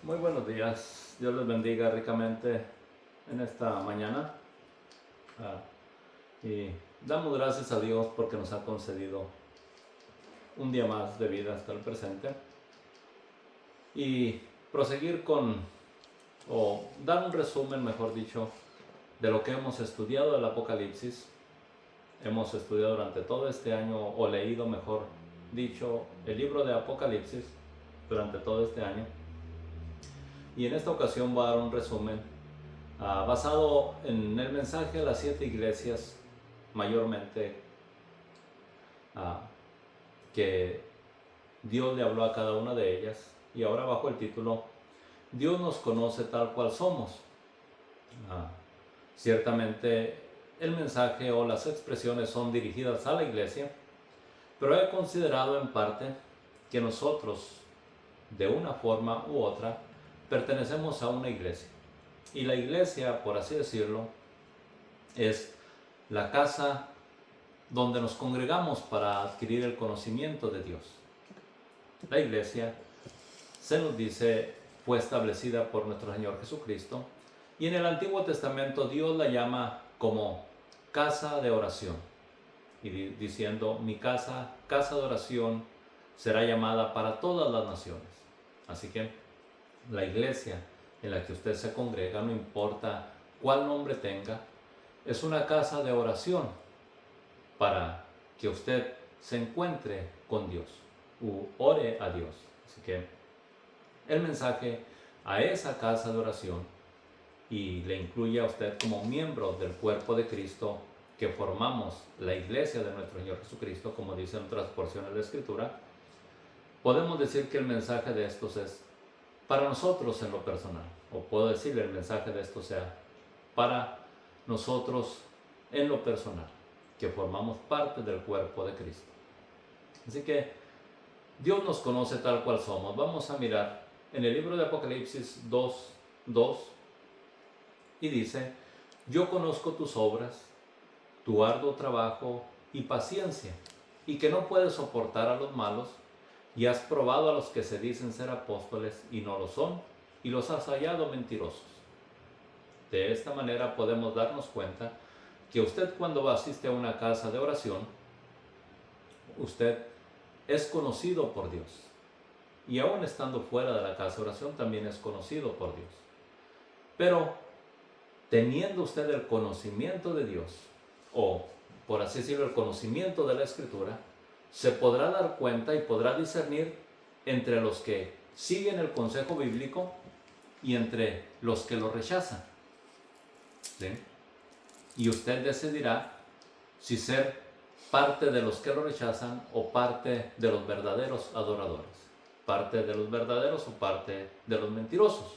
Muy buenos días, Dios les bendiga ricamente en esta mañana. Ah, y damos gracias a Dios porque nos ha concedido un día más de vida hasta el presente. Y proseguir o dar un resumen, mejor dicho, de lo que hemos estudiado del Apocalipsis. Hemos estudiado durante todo este año, o leído, mejor dicho, el libro de Apocalipsis durante todo este año. Y en esta ocasión voy a dar un resumen basado en el mensaje a las 7 iglesias, mayormente, ah, que Dios le habló a cada una de ellas, y ahora bajo el título Dios nos conoce tal cual somos. Ah, Ciertamente el mensaje o las expresiones son dirigidas a la iglesia, pero he considerado en parte que nosotros, de una forma u otra, pertenecemos a una iglesia. Y la iglesia, por así decirlo, es la casa donde nos congregamos para adquirir el conocimiento de Dios. La iglesia, se nos dice, fue establecida por nuestro Señor Jesucristo, y en el Antiguo Testamento Dios la llama como casa de oración, y diciendo: mi casa, casa de oración, será llamada para todas las naciones. Así que la iglesia en la que usted se congrega, no importa cuál nombre tenga, es una casa de oración para que usted se encuentre con Dios u ore a Dios. Así que el mensaje a esa casa de oración, y le incluye a usted como miembro del cuerpo de Cristo, que formamos la iglesia de nuestro Señor Jesucristo, como dicen otras porciones de Escritura, podemos decir que el mensaje de estos es para nosotros en lo personal, o puedo decir el mensaje de esto sea para nosotros en lo personal, que formamos parte del cuerpo de Cristo. Así que Dios nos conoce tal cual somos. Vamos a mirar en el libro de Apocalipsis 2:2, y dice: yo conozco tus obras, tu arduo trabajo y paciencia, y que no puedes soportar a los malos, y has probado a los que se dicen ser apóstoles y no lo son, y los has hallado mentirosos. De esta manera podemos darnos cuenta que usted, cuando asiste a una casa de oración, usted es conocido por Dios. Y aún estando fuera de la casa de oración, también es conocido por Dios. Pero teniendo usted el conocimiento de Dios, o por así decirlo, el conocimiento de la Escritura, se podrá dar cuenta y podrá discernir entre los que siguen el consejo bíblico y entre los que lo rechazan. ¿Sí? Y usted decidirá si ser parte de los que lo rechazan o parte de los verdaderos adoradores, parte de los verdaderos o parte de los mentirosos.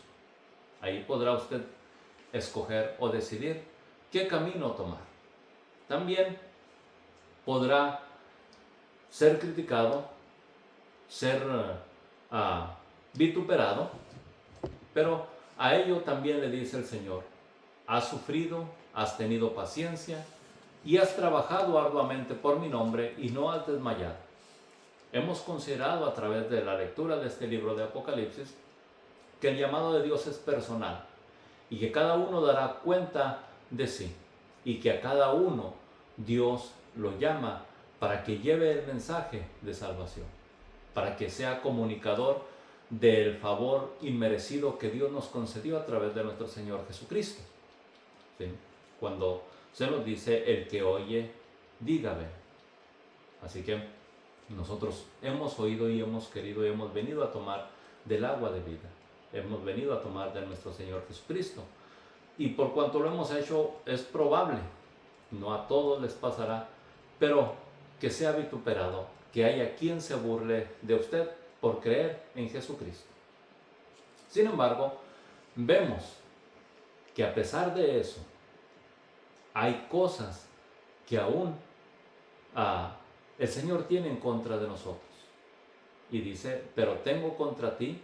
Ahí podrá usted escoger o decidir qué camino tomar. También podrá ser criticado, ser vituperado, pero a ello también le dice el Señor: has sufrido, has tenido paciencia y has trabajado arduamente por mi nombre y no has desmayado. Hemos considerado a través de la lectura de este libro de Apocalipsis que el llamado de Dios es personal, y que cada uno dará cuenta de sí, y que a cada uno Dios lo llama para que lleve el mensaje de salvación, para que sea comunicador del favor inmerecido que Dios nos concedió a través de nuestro Señor Jesucristo. ¿Sí? Cuando se nos dice: el que oye, diga ven. Así que nosotros hemos oído y hemos querido y hemos venido a tomar del agua de vida. Hemos venido a tomar de nuestro Señor Jesucristo. Y por cuanto lo hemos hecho, es probable, no a todos les pasará, pero que sea vituperado, que haya quien se burle de usted por creer en Jesucristo. Sin embargo, vemos que a pesar de eso, hay cosas que aún el Señor tiene en contra de nosotros. Y dice: pero tengo contra ti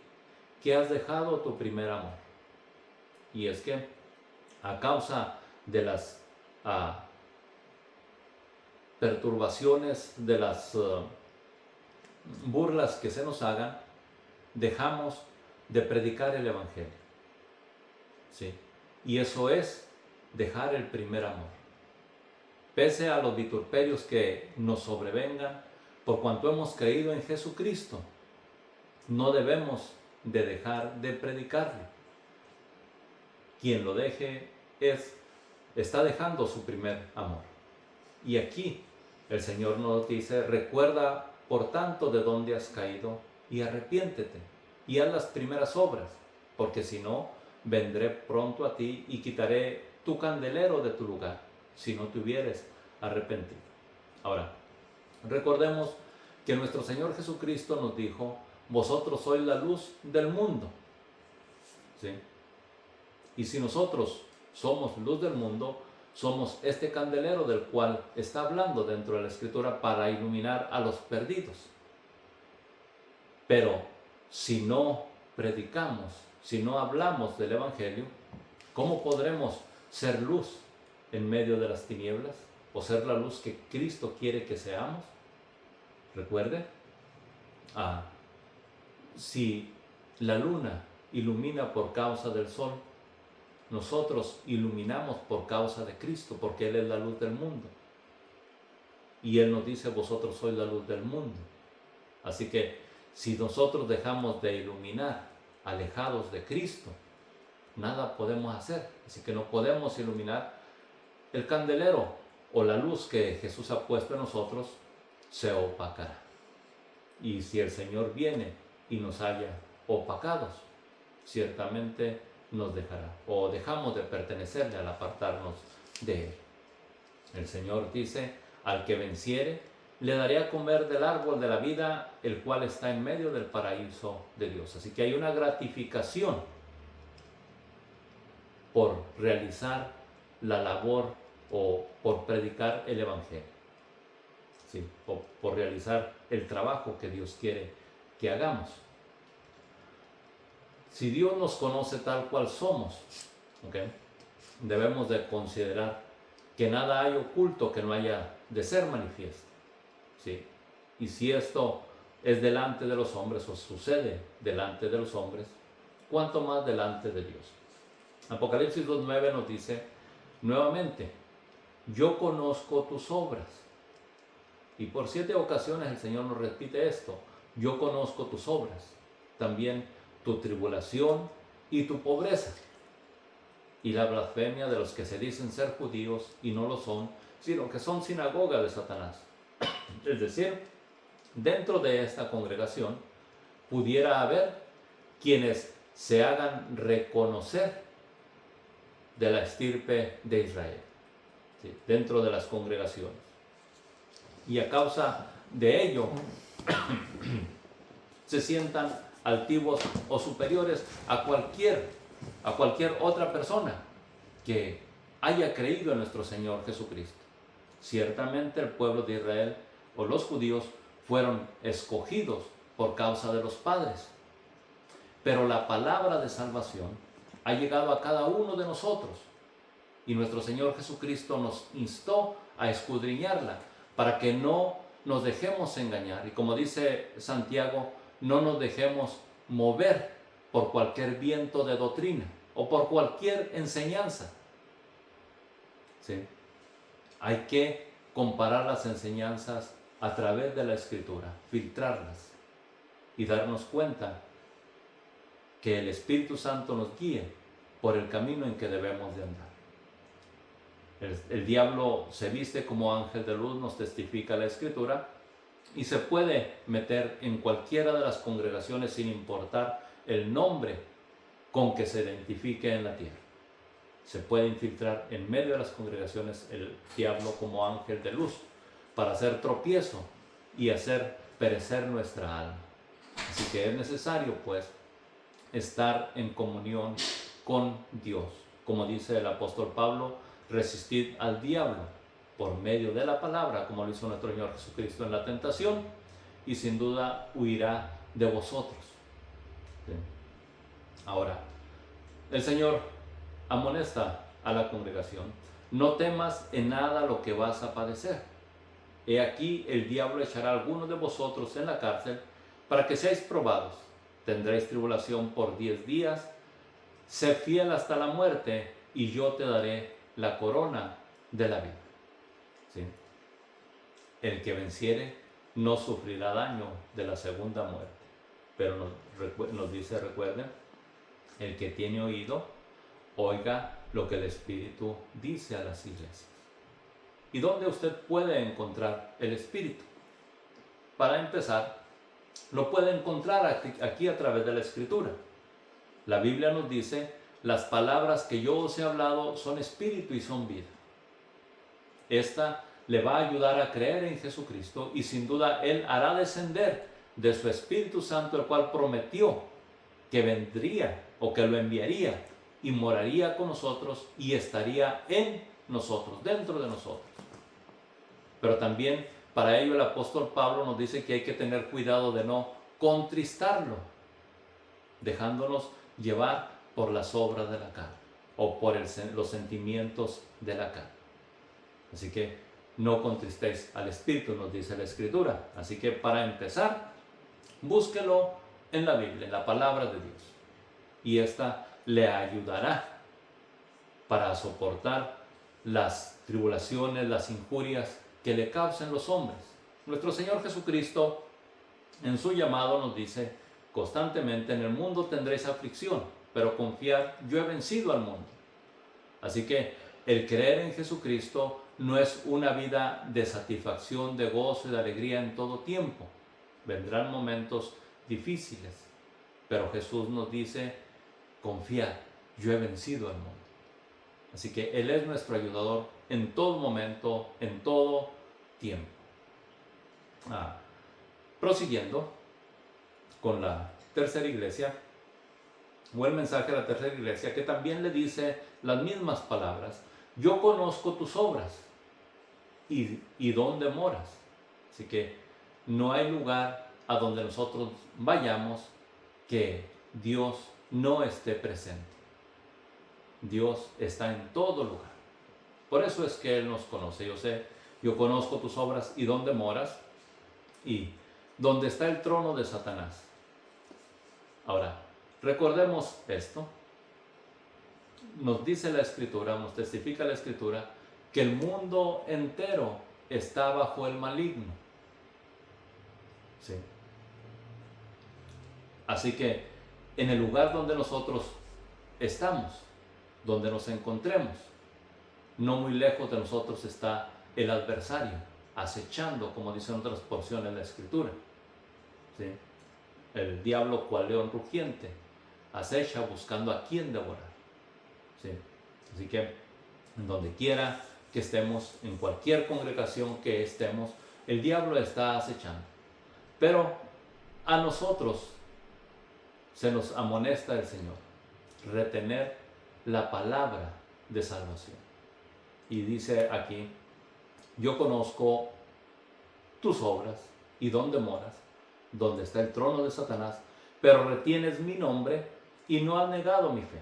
que has dejado tu primer amor. Y es que a causa de las perturbaciones, de las burlas que se nos hagan, dejamos de predicar el Evangelio. ¿Sí? Y eso es dejar el primer amor. Pese a los vituperios que nos sobrevengan, por cuanto hemos creído en Jesucristo, no debemos de dejar de predicarlo. Quien lo deje está dejando su primer amor. Y aquí el Señor nos dice: recuerda por tanto de dónde has caído y arrepiéntete y haz las primeras obras, porque si no, vendré pronto a ti y quitaré tu candelero de tu lugar, si no te hubieres arrepentido. Ahora, recordemos que nuestro Señor Jesucristo nos dijo: vosotros sois la luz del mundo. ¿Sí? Y si nosotros somos luz del mundo, somos este candelero del cual está hablando dentro de la Escritura para iluminar a los perdidos. Pero si no predicamos, si no hablamos del Evangelio, ¿cómo podremos ser luz en medio de las tinieblas? ¿O ser la luz que Cristo quiere que seamos? Recuerde, si la luna ilumina por causa del sol, nosotros iluminamos por causa de Cristo, porque Él es la luz del mundo. Y Él nos dice: vosotros sois la luz del mundo. Así que si nosotros dejamos de iluminar alejados de Cristo, nada podemos hacer. Así que no podemos iluminar. El candelero o la luz que Jesús ha puesto en nosotros se opacará. Y si el Señor viene y nos halla opacados, ciertamente nos dejará, o dejamos de pertenecerle al apartarnos de Él. El Señor dice: al que venciere, le daré a comer del árbol de la vida, el cual está en medio del paraíso de Dios. Así que hay una gratificación por realizar la labor o por predicar el Evangelio. Sí, por realizar el trabajo que Dios quiere que hagamos. Si Dios nos conoce tal cual somos, debemos de considerar que nada hay oculto que no haya de ser manifiesto. ¿Sí? Y si esto es delante de los hombres, o sucede delante de los hombres, ¿cuánto más delante de Dios? Apocalipsis 2:9 nos dice nuevamente: yo conozco tus obras. Y por 7 ocasiones el Señor nos repite esto: yo conozco tus obras, también tu tribulación y tu pobreza, y la blasfemia de los que se dicen ser judíos y no lo son, sino que son sinagoga de Satanás. Es decir, dentro de esta congregación pudiera haber quienes se hagan reconocer de la estirpe de Israel, ¿sí? Dentro de las congregaciones. Y a causa de ello se sientan altivos o superiores a cualquier otra persona que haya creído en nuestro Señor Jesucristo. Ciertamente el pueblo de Israel o los judíos fueron escogidos por causa de los padres, pero la palabra de salvación ha llegado a cada uno de nosotros, y nuestro Señor Jesucristo nos instó a escudriñarla para que no nos dejemos engañar, y como dice Santiago, no nos dejemos mover por cualquier viento de doctrina o por cualquier enseñanza. ¿Sí? Hay que comparar las enseñanzas a través de la Escritura, filtrarlas y darnos cuenta que el Espíritu Santo nos guíe por el camino en que debemos de andar. El diablo se viste como ángel de luz, nos testifica la Escritura, y se puede meter en cualquiera de las congregaciones sin importar el nombre con que se identifique en la tierra. Se puede infiltrar en medio de las congregaciones el diablo como ángel de luz para hacer tropiezo y hacer perecer nuestra alma. Así que es necesario, pues, estar en comunión con Dios. Como dice el apóstol Pablo: resistid al diablo por medio de la palabra, como lo hizo nuestro Señor Jesucristo en la tentación, y sin duda huirá de vosotros. ¿Sí? Ahora, el Señor amonesta a la congregación: no temas en nada lo que vas a padecer. He aquí, el diablo echará a algunos de vosotros en la cárcel para que seáis probados. tendréis tribulación por 10 días, sé fiel hasta la muerte y yo te daré la corona de la vida. ¿Sí? El que venciere no sufrirá daño de la segunda muerte. Pero nos dice, recuerden, el que tiene oído, oiga lo que el Espíritu dice a las iglesias. ¿Y dónde usted puede encontrar el Espíritu? Para empezar, lo puede encontrar aquí a través de la Escritura. La Biblia nos dice, las palabras que yo os he hablado son espíritu y son vida. Esta le va a ayudar a creer en Jesucristo y sin duda Él hará descender de su Espíritu Santo, el cual prometió que vendría o que lo enviaría y moraría con nosotros y estaría en nosotros, dentro de nosotros. Pero también para ello el apóstol Pablo nos dice que hay que tener cuidado de no contristarlo, dejándonos llevar por las obras de la carne o por los sentimientos de la carne. Así que no contristéis al Espíritu, nos dice la Escritura. Así que para empezar, búsquelo en la Biblia, en la palabra de Dios. Y esta le ayudará para soportar las tribulaciones, las injurias que le causen los hombres. Nuestro Señor Jesucristo en su llamado nos dice constantemente, en el mundo tendréis aflicción, pero confiad, yo he vencido al mundo. Así que el creer en Jesucristo no es una vida de satisfacción, de gozo y de alegría en todo tiempo. Vendrán momentos difíciles, pero Jesús nos dice, confiad, yo he vencido al mundo. Así que Él es nuestro ayudador en todo momento, en todo tiempo. Prosiguiendo con la tercera iglesia, o el mensaje de la tercera iglesia, que también le dice las mismas palabras, yo conozco tus obras y dónde moras. Así que no hay lugar a donde nosotros vayamos que Dios no esté presente. Dios está en todo lugar. Por eso es que Él nos conoce. Yo conozco tus obras y dónde moras y dónde está el trono de Satanás. Ahora, recordemos esto. Nos dice la Escritura, nos testifica la Escritura, que el mundo entero está bajo el maligno. ¿Sí? Así que en el lugar donde nosotros estamos, donde nos encontremos, no muy lejos de nosotros está el adversario, acechando, como dicen otras porciones de la Escritura. ¿Sí? El diablo, cual león rugiente, acecha buscando a quien devorar. ¿Sí? Así que en donde quiera que estemos, en cualquier congregación que estemos, el diablo está acechando. Pero a nosotros se nos amonesta el Señor retener la palabra de salvación. Y dice aquí, yo conozco tus obras y dónde moras, donde está el trono de Satanás, pero retienes mi nombre y no has negado mi fe.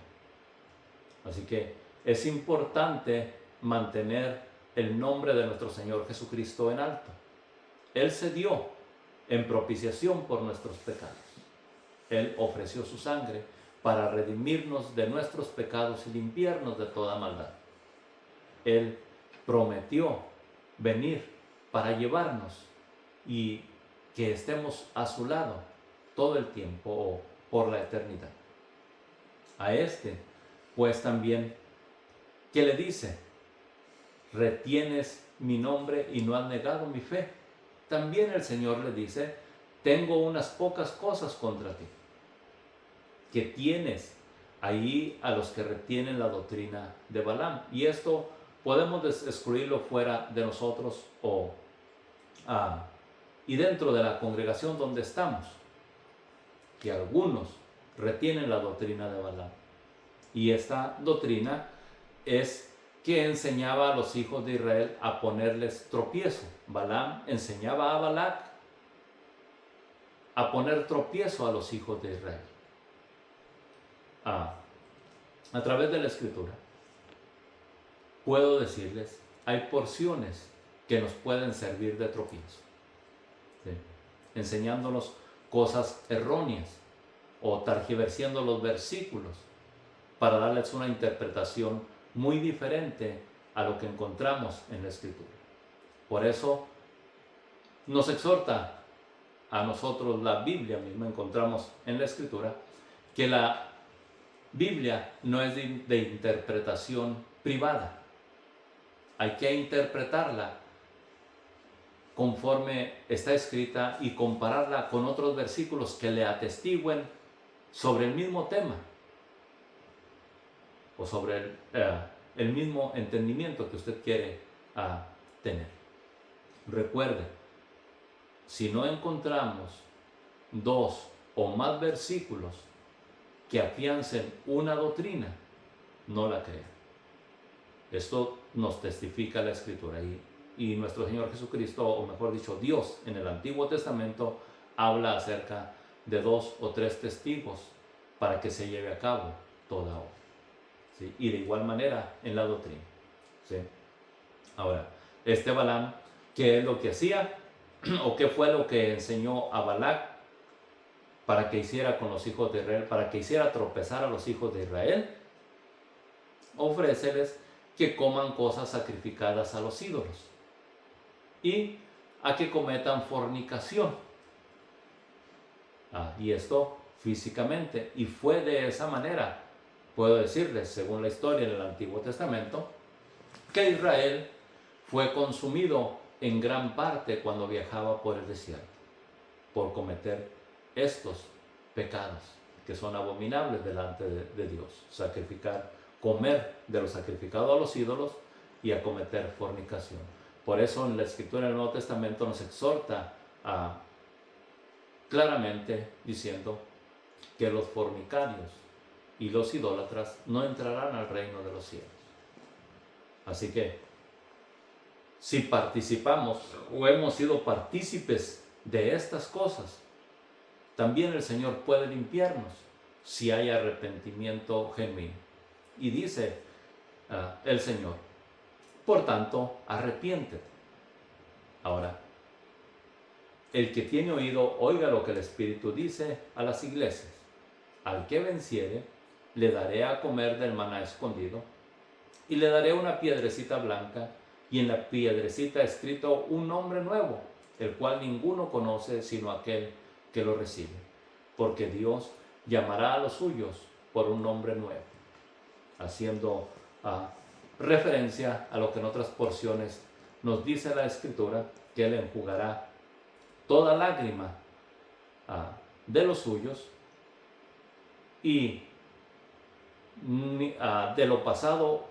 Así que es importante mantener el nombre de nuestro Señor Jesucristo en alto. Él se dio en propiciación por nuestros pecados. Él ofreció su sangre para redimirnos de nuestros pecados y limpiarnos de toda maldad. Él prometió venir para llevarnos y que estemos a su lado todo el tiempo o por la eternidad. A este, pues también, que le dice, retienes mi nombre y no has negado mi fe. También el Señor le dice, tengo unas pocas cosas contra ti, que tienes ahí a los que retienen la doctrina de Balaam. Y esto podemos excluirlo fuera de nosotros y dentro de la congregación donde estamos, que algunos retienen la doctrina de Balaam. Y esta doctrina es que enseñaba a los hijos de Israel a ponerles tropiezo. Balaam enseñaba a Balac a poner tropiezo a los hijos de Israel. A través de la Escritura puedo decirles, hay porciones que nos pueden servir de tropiezo, ¿sí? Enseñándonos cosas erróneas, o tergiversando los versículos para darles una interpretación muy diferente a lo que encontramos en la Escritura. Por eso nos exhorta a nosotros la Biblia misma, encontramos en la Escritura, que la Biblia no es de interpretación privada. Hay que interpretarla conforme está escrita y compararla con otros versículos que le atestiguen sobre el mismo tema o sobre el mismo entendimiento que usted quiere tener. Recuerde, si no encontramos 2 o más versículos que afiancen una doctrina, no la crea. Esto nos testifica la Escritura y nuestro Señor Jesucristo, o mejor dicho, Dios en el Antiguo Testamento habla acerca de 2 o 3 testigos para que se lleve a cabo toda obra. ¿Sí? Y de igual manera en la doctrina. ¿Sí? Ahora, este Balaam, ¿qué es lo que hacía? ¿O qué fue lo que enseñó a Balac para que hiciera con los hijos de Israel? Para que hiciera tropezar a los hijos de Israel. Ofréceles que coman cosas sacrificadas a los ídolos y a que cometan fornicación. Y esto físicamente. Y fue de esa manera, puedo decirles, según la historia del Antiguo Testamento, que Israel fue consumido en gran parte cuando viajaba por el desierto, por cometer estos pecados que son abominables delante de Dios. Sacrificar, comer de lo sacrificado a los ídolos y a cometer fornicación. Por eso en la Escritura del Nuevo Testamento nos exhorta claramente diciendo que los fornicarios y los idólatras no entrarán al reino de los cielos. Así que si participamos o hemos sido partícipes de estas cosas, también el Señor puede limpiarnos si hay arrepentimiento genuino. Y dice el Señor, por tanto, arrepiéntete. Ahora, el que tiene oído, oiga lo que el Espíritu dice a las iglesias. Al que venciere, le daré a comer del maná escondido, y le daré una piedrecita blanca, y en la piedrecita escrito un nombre nuevo, el cual ninguno conoce sino aquel que lo recibe. Porque Dios llamará a los suyos por un nombre nuevo, haciendo referencia a lo que en otras porciones nos dice la Escritura, que Él enjugará toda lágrima de los suyos, y de lo pasado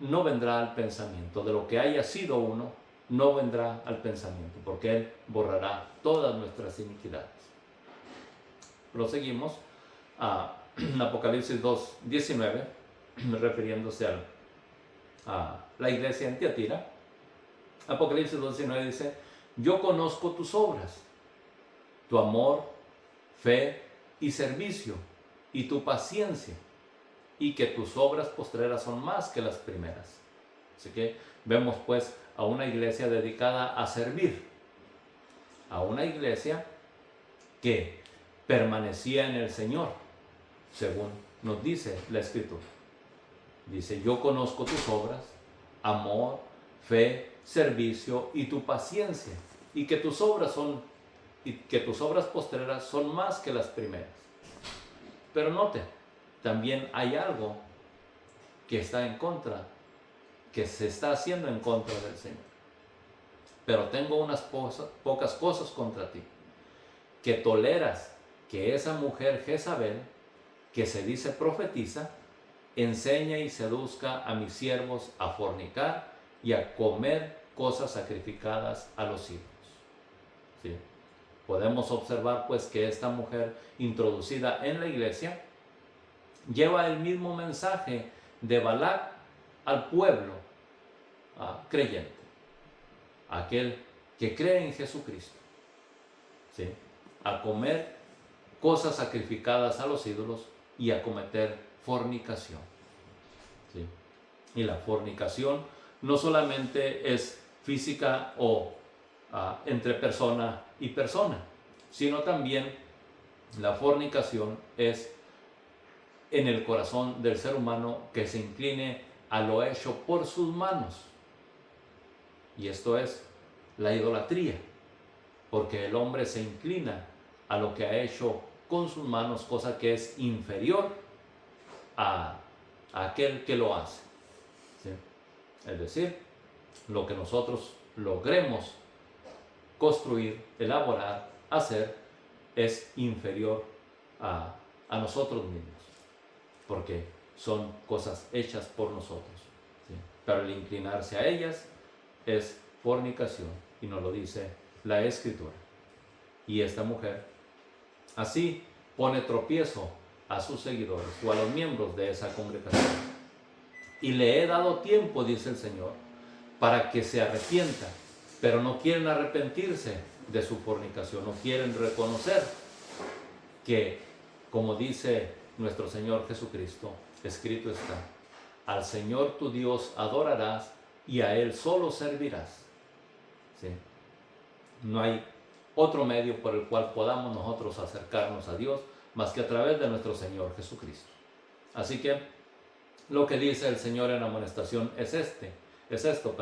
no vendrá al pensamiento, de lo que haya sido uno no vendrá al pensamiento, porque Él borrará todas nuestras iniquidades. Proseguimos en Apocalipsis 2:19, refiriéndose a la iglesia en Tiatira. Apocalipsis 2:19 dice: yo conozco tus obras, tu amor, fe y servicio, y tu paciencia, y que tus obras postreras son más que las primeras. Así que vemos pues a una iglesia dedicada a servir, a una iglesia que permanecía en el Señor, según nos dice la Escritura. Dice: yo conozco tus obras, amor, fe, servicio y tu paciencia, y que tus obras postreras son más que las primeras. Pero note, también hay algo que está en contra, que se está haciendo en contra del Señor. Pero tengo unas pocas cosas contra ti, que toleras que esa mujer Jezabel, que se dice profetiza, enseña y seduzca a mis siervos a fornicar y a comer cosas sacrificadas a los ídolos. ¿Sí? Podemos observar pues que esta mujer introducida en la iglesia lleva el mismo mensaje de Balac al pueblo creyente, aquel que cree en Jesucristo, ¿sí? A comer cosas sacrificadas a los ídolos y a cometer fornicación, ¿sí? Y la fornicación no solamente es física o entre persona y persona, sino también La fornicación es en el corazón del ser humano que se incline a lo hecho por sus manos. Y esto es la idolatría, porque el hombre se inclina a lo que ha hecho con sus manos, cosa que es inferior a aquel que lo hace. ¿Sí? Es decir, lo que nosotros logremos construir, elaborar, hacer, es inferior a nosotros mismos, porque son cosas hechas por nosotros. ¿Sí? Pero el inclinarse a ellas es fornicación, y nos lo dice la Escritura. Y esta mujer así pone tropiezo a sus seguidores o a los miembros de esa congregación. Y le he dado tiempo, dice el Señor, para que se arrepienta, pero no quieren arrepentirse de su fornicación, no quieren reconocer que, como dice nuestro Señor Jesucristo, escrito está: al Señor tu Dios adorarás y a Él solo servirás. ¿Sí? No hay otro medio por el cual podamos nosotros acercarnos a Dios más que a través de nuestro Señor Jesucristo. Así que lo que dice el Señor en amonestación es esto.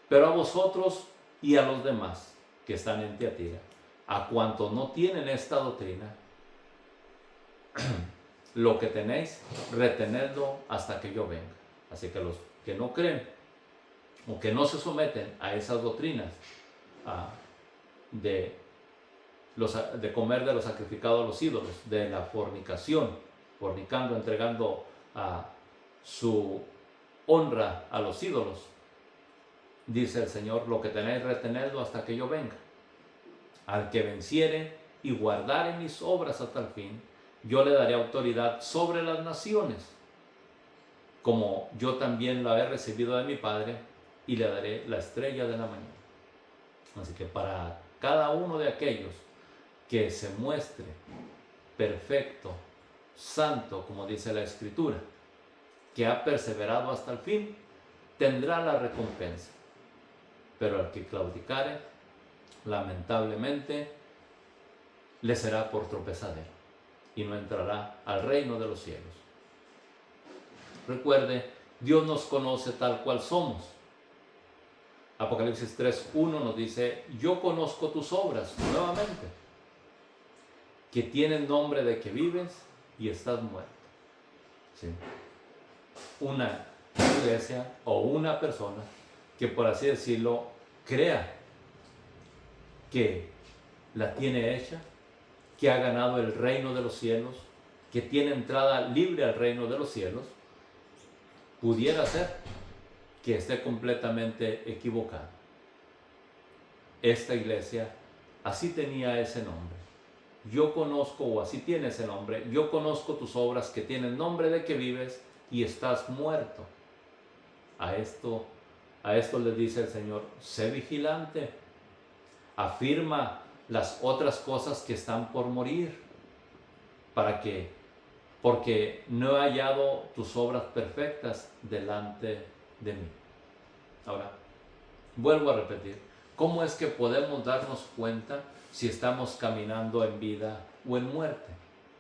Pero a vosotros y a los demás que están en Tiatira, a cuantos no tienen esta doctrina, lo que tenéis, retenedlo hasta que yo venga. Así que los que no creen o que no se someten a esas doctrinas de comer de lo sacrificado a los ídolos, de la fornicación, fornicando, entregando su honra a los ídolos, dice el Señor: lo que tenéis, retenedlo hasta que yo venga. Al que venciere y guardare mis obras hasta el fin, yo le daré autoridad sobre las naciones, como yo también la he recibido de mi Padre, y le daré la estrella de la mañana. Así que para cada uno de aquellos que se muestre perfecto, santo, como dice la Escritura, que ha perseverado hasta el fin, tendrá la recompensa. Pero al que claudicare, lamentablemente, le será por tropezadero y no entrará al reino de los cielos. Recuerde, Dios nos conoce tal cual somos. Apocalipsis 3:1 nos dice: yo conozco tus obras, nuevamente, que tienen nombre de que vives y estás muerto. ¿Sí? Una iglesia o una persona que, por así decirlo, crea que la tiene hecha, que ha ganado el reino de los cielos, que tiene entrada libre al reino de los cielos, pudiera ser que esté completamente equivocado. Esta iglesia así tenía ese nombre. Yo conozco, o así tiene ese nombre: yo conozco tus obras, que tienen nombre de que vives y estás muerto. A esto le dice el Señor: sé vigilante, afirma las otras cosas que están por morir, porque no he hallado tus obras perfectas delante de mí. Ahora, vuelvo a repetir: ¿cómo es que podemos darnos cuenta si estamos caminando en vida o en muerte?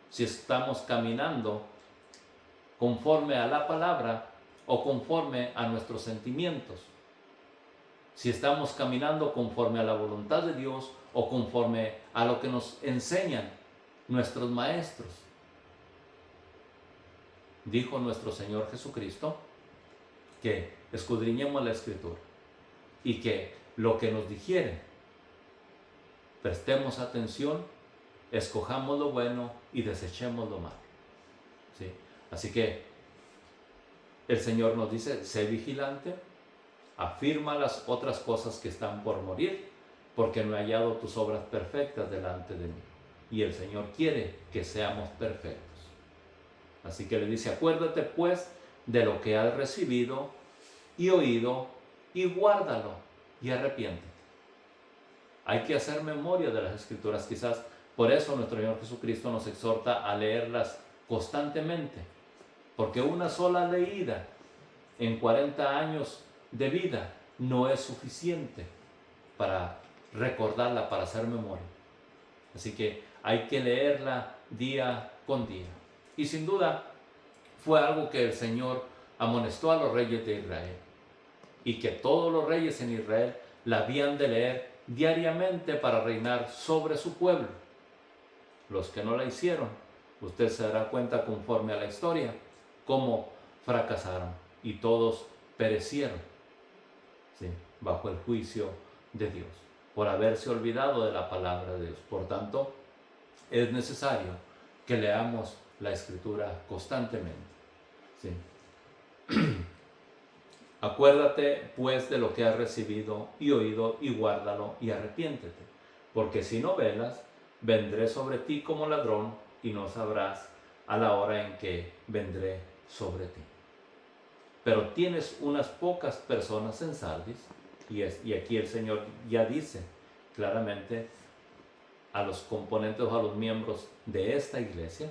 Si estamos caminando conforme a la palabra o conforme a nuestros sentimientos. Si estamos caminando conforme a la voluntad de Dios o conforme a lo que nos enseñan nuestros maestros. Dijo nuestro Señor Jesucristo que escudriñemos la Escritura y que lo que nos digiere, prestemos atención, escojamos lo bueno y desechemos lo malo. ¿Sí? Así que el Señor nos dice: sé vigilante, afirma las otras cosas que están por morir, porque no he hallado tus obras perfectas delante de mí. Y el Señor quiere que seamos perfectos. Así que le dice: acuérdate pues de lo que has recibido y oído, y guárdalo y arrepiéntete. Hay que hacer memoria de las Escrituras. Quizás por eso nuestro Señor Jesucristo nos exhorta a leerlas constantemente, porque una sola leída en 40 años de vida no es suficiente para recordarla, para hacer memoria. Así que hay que leerla día con día. Y sin duda fue algo que el Señor amonestó a los reyes de Israel, y que todos los reyes en Israel la habían de leer diariamente para reinar sobre su pueblo. Los que no la hicieron, usted se dará cuenta conforme a la historia, cómo fracasaron y todos perecieron, ¿sí?, bajo el juicio de Dios, por haberse olvidado de la palabra de Dios. Por tanto, es necesario que leamos la Escritura constantemente, ¿sí? Acuérdate pues de lo que has recibido y oído, y guárdalo y arrepiéntete, porque si no velas, vendré sobre ti como ladrón, y no sabrás a la hora en que vendré sobre ti. Pero tienes unas pocas personas en Sardis, y aquí el Señor ya dice claramente a los componentes o a los miembros de esta iglesia,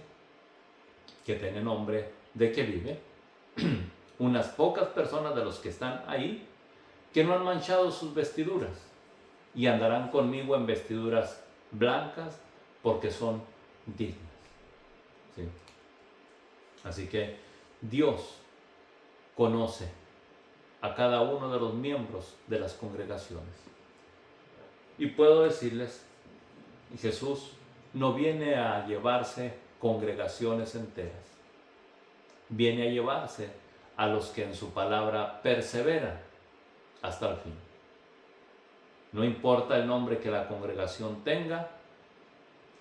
que tiene nombre de que vive, unas pocas personas de los que están ahí, que no han manchado sus vestiduras, y andarán conmigo en vestiduras blancas, porque son dignas, ¿sí? Así que Dios conoce a cada uno de los miembros de las congregaciones. Y puedo decirles, Jesús no viene a llevarse congregaciones enteras, viene a llevarse a los que en su palabra perseveran hasta el fin. No importa el nombre que la congregación tenga,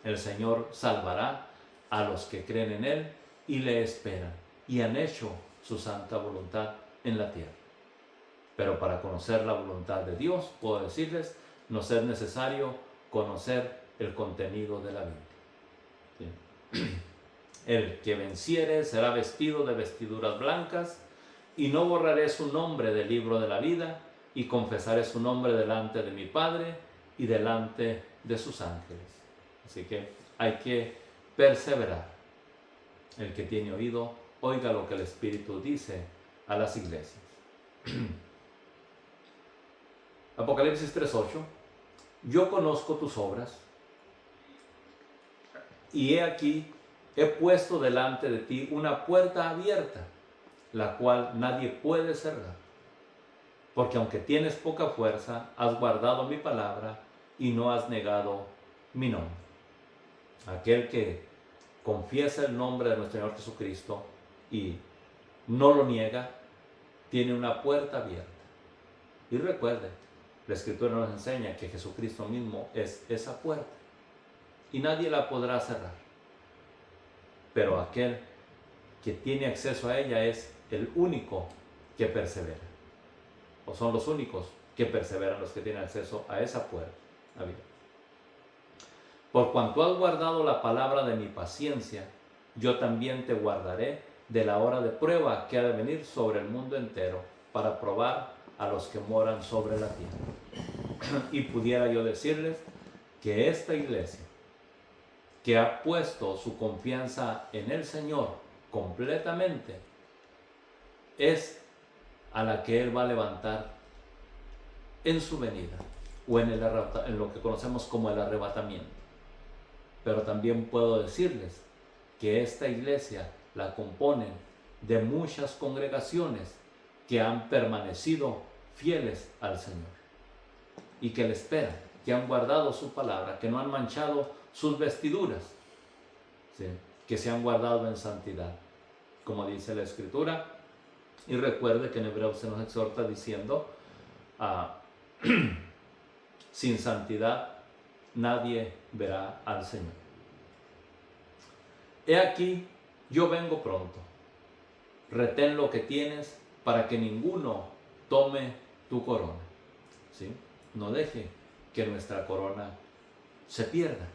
el Señor salvará a los que creen en Él y le esperan y han hecho su santa voluntad en la tierra. Pero para conocer la voluntad de Dios, puedo decirles, nos es necesario conocer el contenido de la Biblia, ¿sí? El que venciere será vestido de vestiduras blancas, y no borraré su nombre del libro de la vida, y confesaré su nombre delante de mi Padre y delante de sus ángeles. Así que hay que perseverar. El que tiene oído, oiga lo que el Espíritu dice a las iglesias. Apocalipsis 3:8. Yo conozco tus obras, y he aquí, he puesto delante de ti una puerta abierta, la cual nadie puede cerrar. Porque aunque tienes poca fuerza, has guardado mi palabra y no has negado mi nombre. Aquel que confiesa el nombre de nuestro Señor Jesucristo y no lo niega, tiene una puerta abierta. Y recuerde, la Escritura nos enseña que Jesucristo mismo es esa puerta y nadie la podrá cerrar. Pero aquel que tiene acceso a ella es el único que persevera. O son los únicos que perseveran los que tienen acceso a esa puerta abierta. Por cuanto has guardado la palabra de mi paciencia, yo también te guardaré de la hora de prueba que ha de venir sobre el mundo entero, para probar a los que moran sobre la tierra. Y pudiera yo decirles que esta iglesia, que ha puesto su confianza en el Señor completamente, es a la que Él va a levantar en su venida, o en lo que conocemos como el arrebatamiento. Pero también puedo decirles que esta iglesia la componen de muchas congregaciones que han permanecido fieles al Señor y que le esperan, que han guardado su palabra, que no han manchado sus vestiduras, ¿sí?, que se han guardado en santidad, como dice la Escritura. Y recuerde que en Hebreos se nos exhorta diciendo, sin santidad nadie verá al Señor. He aquí, yo vengo pronto. Retén lo que tienes para que ninguno tome tu corona, ¿sí? No deje que nuestra corona se pierda,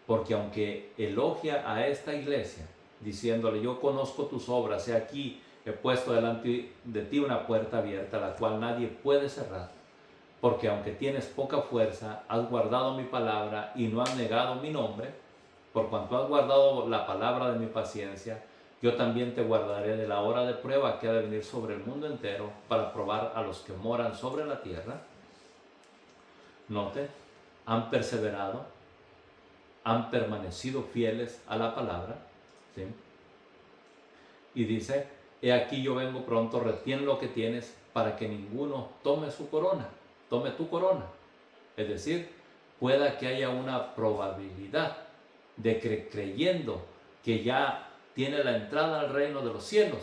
porque aunque elogia a esta iglesia diciéndole, yo conozco tus obras, he aquí, he puesto delante de ti una puerta abierta, la cual nadie puede cerrar, porque aunque tienes poca fuerza, has guardado mi palabra y no has negado mi nombre. Por cuanto has guardado la palabra de mi paciencia, yo también te guardaré de la hora de prueba que ha de venir sobre el mundo entero, para probar a los que moran sobre la tierra. Note, han perseverado, han permanecido fieles a la palabra, ¿sí? Y dice, he aquí yo vengo pronto, retén lo que tienes para que ninguno tome su corona, tome tu corona. Es decir, pueda que haya una probabilidad de que creyendo que ya tiene la entrada al reino de los cielos,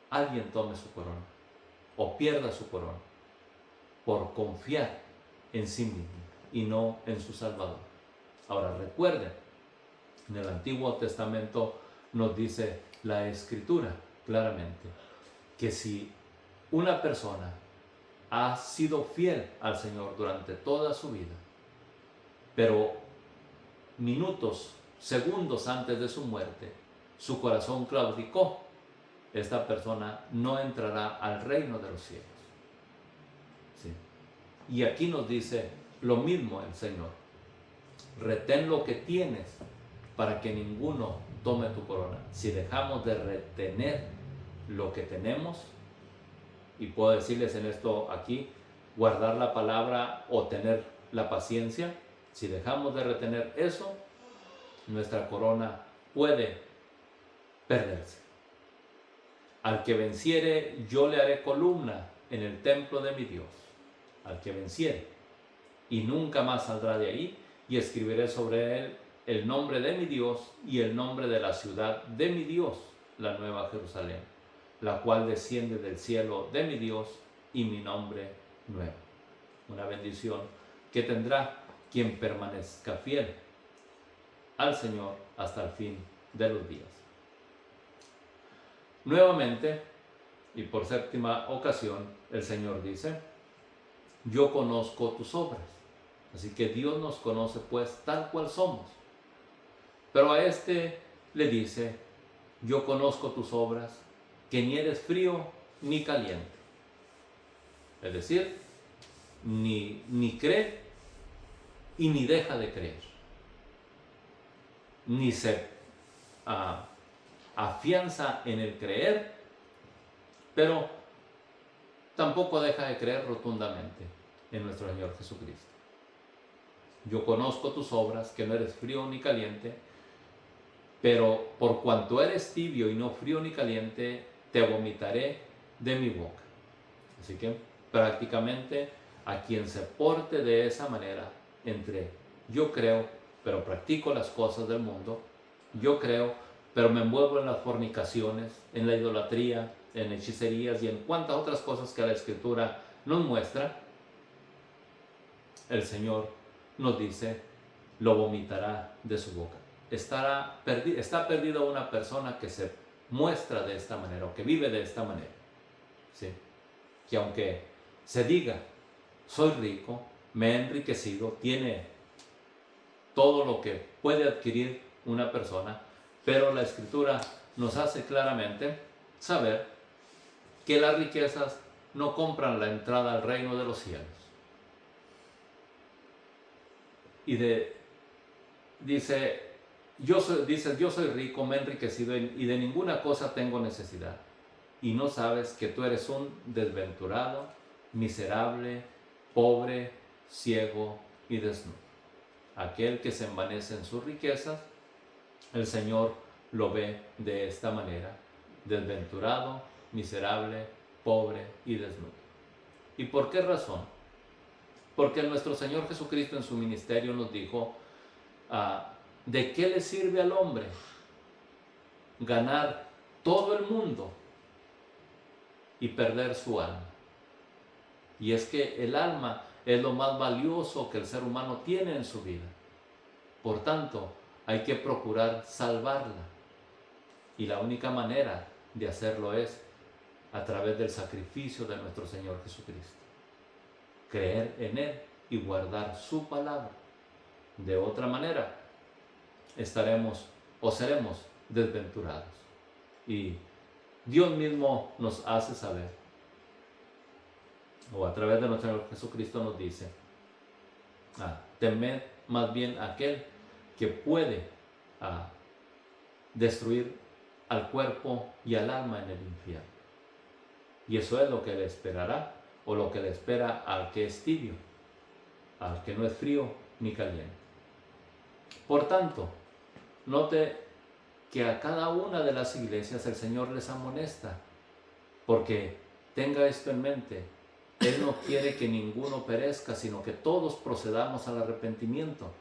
alguien tome su corona o pierda su corona por confiar en sí mismo y no en su Salvador. Ahora recuerden, en el Antiguo Testamento nos dice la Escritura claramente que si una persona ha sido fiel al Señor durante toda su vida, pero minutos, segundos antes de su muerte, su corazón claudicó, esta persona no entrará al reino de los cielos. ¿Sí? Y aquí nos dice lo mismo el Señor. Retén lo que tienes para que ninguno tome tu corona. Si dejamos de retener lo que tenemos, y puedo decirles en esto aquí, guardar la palabra o tener la paciencia, si dejamos de retener eso, nuestra corona puede perderse. Al que venciere, yo le haré columna en el templo de mi Dios. Al que venciere, y nunca más saldrá de ahí, y escribiré sobre él el nombre de mi Dios y el nombre de la ciudad de mi Dios, la nueva Jerusalén, la cual desciende del cielo de mi Dios, y mi nombre nuevo. Una bendición que tendrá quien permanezca fiel al Señor hasta el fin de los días. Nuevamente, y por séptima ocasión, el Señor dice, yo conozco tus obras. Así que Dios nos conoce pues tal cual somos. Pero a este le dice, yo conozco tus obras, que ni eres frío ni caliente. Es decir, ni cree y ni deja de creer. Ni se afianza en el creer, pero tampoco deja de creer rotundamente en nuestro Señor Jesucristo. Yo conozco tus obras, que no eres frío ni caliente, pero por cuanto eres tibio y no frío ni caliente, te vomitaré de mi boca. Así que prácticamente a quien se porte de esa manera, entre yo creo, pero practico las cosas del mundo, yo creo, pero me envuelvo en las fornicaciones, en la idolatría, en hechicerías y en cuantas otras cosas que la Escritura nos muestra, el Señor nos dice, lo vomitará de su boca. Está perdida una persona que se muestra de esta manera o que vive de esta manera. ¿Sí? Que aunque se diga, soy rico, me he enriquecido, tiene todo lo que puede adquirir una persona, pero la Escritura nos hace claramente saber que las riquezas no compran la entrada al reino de los cielos. Y dice, yo soy rico, me he enriquecido y de ninguna cosa tengo necesidad. Y no sabes que tú eres un desventurado, miserable, pobre, ciego y desnudo. Aquel que se envanece en sus riquezas, el Señor lo ve de esta manera, desventurado, miserable, pobre y desnudo. ¿Y por qué razón? Porque nuestro Señor Jesucristo en su ministerio nos dijo, ¿de qué le sirve al hombre ganar todo el mundo y perder su alma? Y es que el alma es lo más valioso que el ser humano tiene en su vida. Por tanto, hay que procurar salvarla. Y la única manera de hacerlo es a través del sacrificio de nuestro Señor Jesucristo. Creer en Él y guardar su palabra. De otra manera, estaremos o seremos desventurados. Y Dios mismo nos hace saber, o a través de nuestro Señor Jesucristo nos dice, temed más bien a aquel que puede destruir al cuerpo y al alma en el infierno. Y eso es lo que le esperará, o lo que le espera al que es tibio, al que no es frío ni caliente. Por tanto, note que a cada una de las iglesias el Señor les amonesta, porque tenga esto en mente, Él no quiere que ninguno perezca, sino que todos procedamos al arrepentimiento.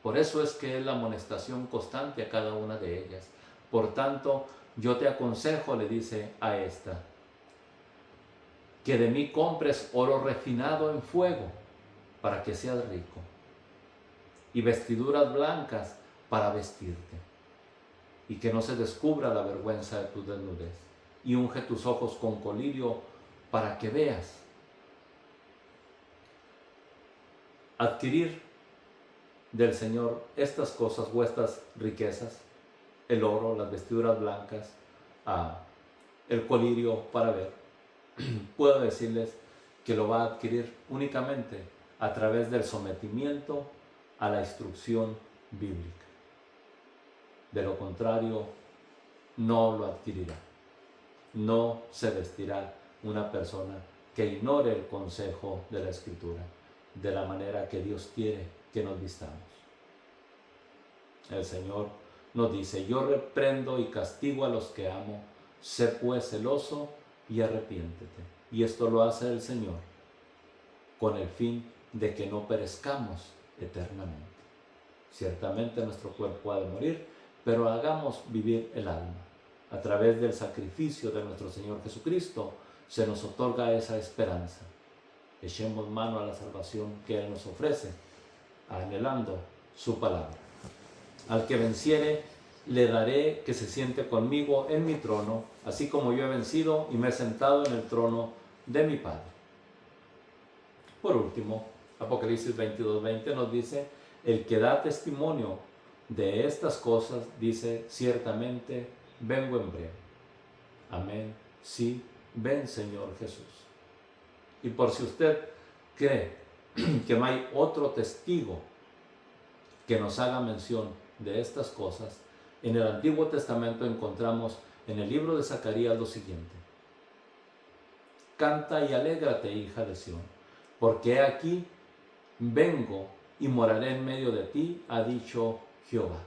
Por eso es que es la amonestación constante a cada una de ellas. Por tanto, yo te aconsejo, le dice a esta, que de mí compres oro refinado en fuego, para que seas rico, y vestiduras blancas para vestirte, y que no se descubra la vergüenza de tu desnudez, y unge tus ojos con colirio para que veas. Adquirir del Señor estas cosas, vuestras riquezas, el oro, las vestiduras blancas, el colirio para ver, puedo decirles que lo va a adquirir únicamente a través del sometimiento a la instrucción bíblica. De lo contrario, no lo adquirirá. No se vestirá una persona que ignore el consejo de la Escritura, de la manera que Dios quiere que nos vistamos. El Señor nos dice, yo reprendo y castigo a los que amo, sé pues celoso y arrepiéntete. Y esto lo hace el Señor con el fin de que no perezcamos eternamente. Ciertamente nuestro cuerpo ha de morir, pero hagamos vivir el alma. A través del sacrificio de nuestro Señor Jesucristo se nos otorga esa esperanza. Echemos mano a la salvación que Él nos ofrece, anhelando su palabra. Al que venciere, le daré que se siente conmigo en mi trono, así como yo he vencido y me he sentado en el trono de mi Padre. Por último, Apocalipsis 22:20 nos dice, el que da testimonio de estas cosas dice, ciertamente vengo en breve. Amén. Sí, ven Señor Jesús. Y por si usted cree que no hay otro testigo que nos haga mención de estas cosas, en el Antiguo Testamento encontramos en el libro de Zacarías lo siguiente. Canta y alégrate, hija de Sión, porque he aquí vengo y moraré en medio de ti, ha dicho Jehová.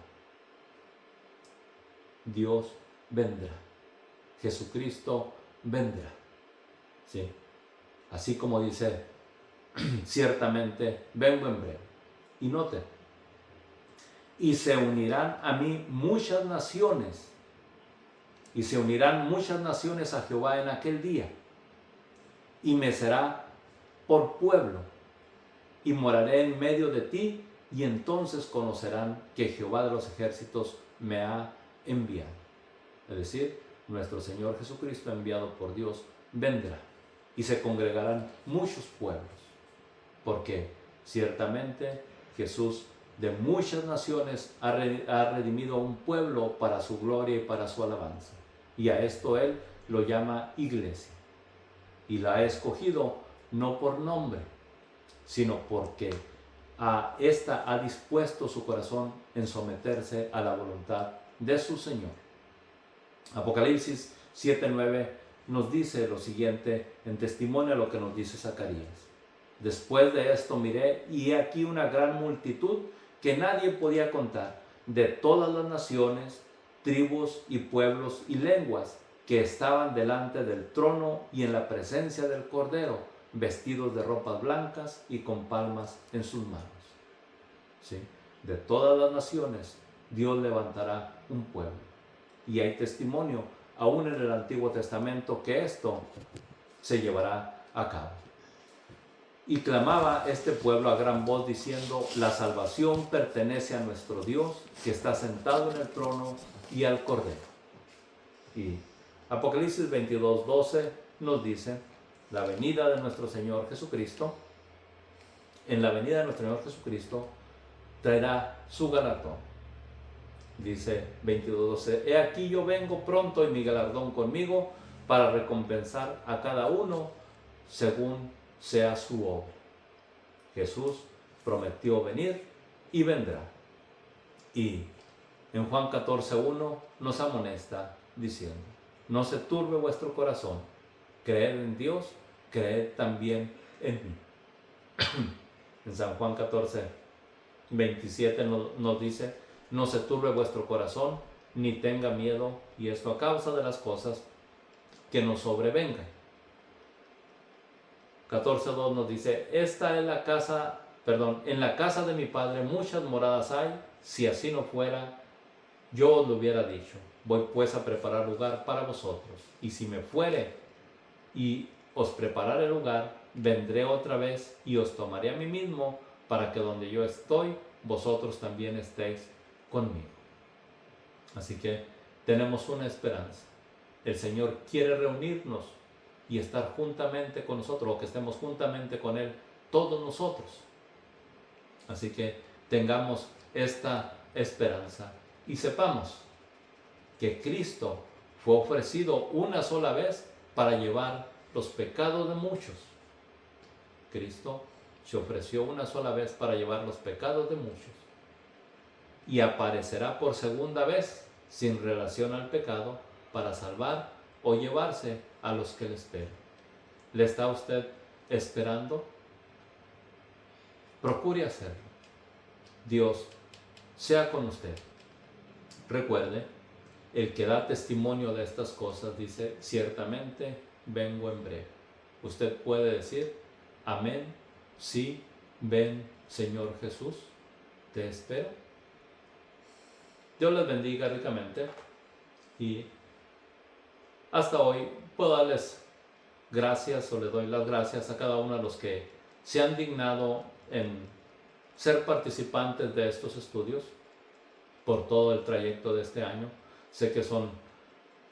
Dios vendrá. Jesucristo vendrá. ¿Sí? Así como dice, ciertamente vengo en breve. Y note, y se unirán a mí muchas naciones, y se unirán muchas naciones a Jehová en aquel día, y me será por pueblo, y moraré en medio de ti, y entonces conocerán que Jehová de los ejércitos me ha enviado. Es decir, nuestro Señor Jesucristo, enviado por Dios, vendrá, y se congregarán muchos pueblos, porque ciertamente Jesús de muchas naciones ha redimido a un pueblo para su gloria y para su alabanza. Y a esto Él lo llama iglesia. Y la ha escogido no por nombre, sino porque ésta ha dispuesto su corazón en someterse a la voluntad de su Señor. Apocalipsis 7:9 nos dice lo siguiente en testimonio a lo que nos dice Zacarías. Después de esto miré y he aquí una gran multitud que nadie podía contar, de todas las naciones, tribus y pueblos y lenguas, que estaban delante del trono y en la presencia del Cordero, vestidos de ropas blancas y con palmas en sus manos. ¿Sí? De todas las naciones, Dios levantará un pueblo. Y hay testimonio, aún en el Antiguo Testamento, que esto se llevará a cabo. Y clamaba este pueblo a gran voz diciendo, la salvación pertenece a nuestro Dios, que está sentado en el trono, y al Cordero. Y Apocalipsis 22:12 nos dice, la venida de nuestro Señor Jesucristo, en la venida de nuestro Señor Jesucristo, traerá su galardón. Dice 22:12, he aquí yo vengo pronto y mi galardón conmigo para recompensar a cada uno según sea su obra. Jesús prometió venir y vendrá. Y en Juan 14:1 nos amonesta diciendo, no se turbe vuestro corazón, creed en Dios, creed también en mí. En San Juan 14 27 nos dice, no se turbe vuestro corazón, ni tenga miedo, y esto a causa de las cosas que nos sobrevengan. 14:2 nos dice, esta es la casa, en la casa de mi Padre muchas moradas hay, si así no fuera, yo os lo hubiera dicho. Voy pues a preparar lugar para vosotros, y si me fuere y os prepararé lugar, vendré otra vez y os tomaré a mí mismo, para que donde yo estoy, vosotros también estéis conmigo. Así que tenemos una esperanza. El Señor quiere reunirnos y estar juntamente con nosotros, o que estemos juntamente con Él, todos nosotros. Así que tengamos esta esperanza y sepamos que Cristo fue ofrecido una sola vez para llevar los pecados de muchos. Cristo se ofreció una sola vez para llevar los pecados de muchos y aparecerá por segunda vez sin relación al pecado para salvar o llevarse a los que le esperan. ¿Le está usted esperando? Procure hacerlo. Dios sea con usted. Recuerde, el que da testimonio de estas cosas dice, ciertamente vengo en breve. Usted puede decir, amén, sí, ven, Señor Jesús, te espero. Dios les bendiga ricamente y hasta hoy puedo darles gracias, o le doy las gracias a cada uno de los que se han dignado en ser participantes de estos estudios por todo el trayecto de este año. Sé que son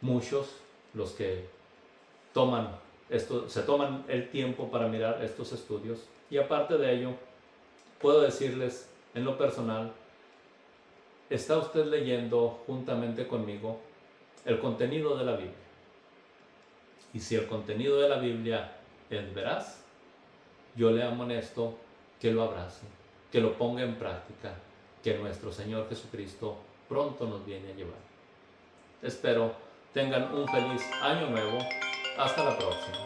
muchos los que se toman el tiempo para mirar estos estudios, y aparte de ello puedo decirles en lo personal, ¿está usted leyendo juntamente conmigo el contenido de la Biblia? Y si el contenido de la Biblia es veraz, yo le amonesto que lo abrace, que lo ponga en práctica, que nuestro Señor Jesucristo pronto nos viene a llevar. Espero tengan un feliz año nuevo. Hasta la próxima.